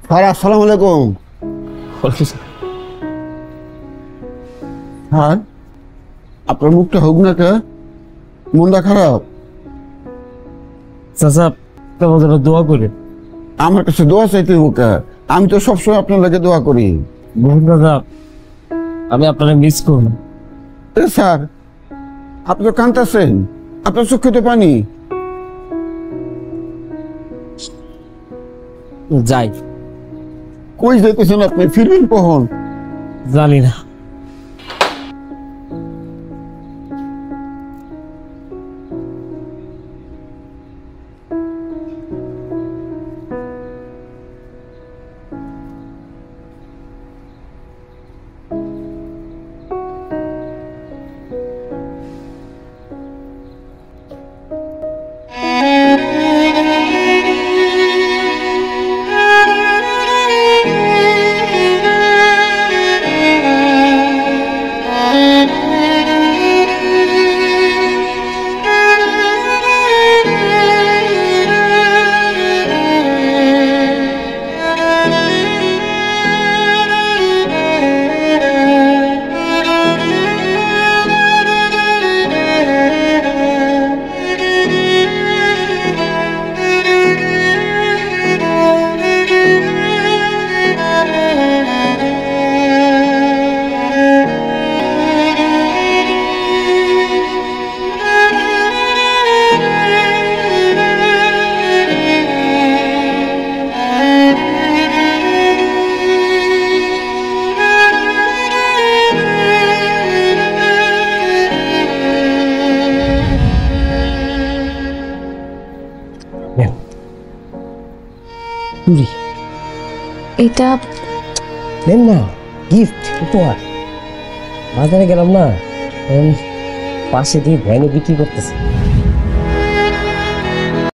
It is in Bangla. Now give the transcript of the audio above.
স্যার আসসালামু আলাইকুম। হ্যাঁ, আপনার মুখটা হোক না কে, মনটা খারাপ। চাচা তোমার জন্য দোয়া করি। আমার কাছে দোয়া চাইতে হোক, আমি তো সবসময় আপনার লাগে দোয়া করি। বহু দাদা, আমি আপনাকে মিস করব। স্যার আপনি তো কাঁদতেছেন, আপনার চোখে তো পানি। যাই। কই যাইতেছেন আপনি? ফিরবেন কখন? জানি না। এটা নেন না, গিফট উপহার। বাজারে গেলাম না, পাশে দিয়ে ভ্যানে বিক্রি করতেছে।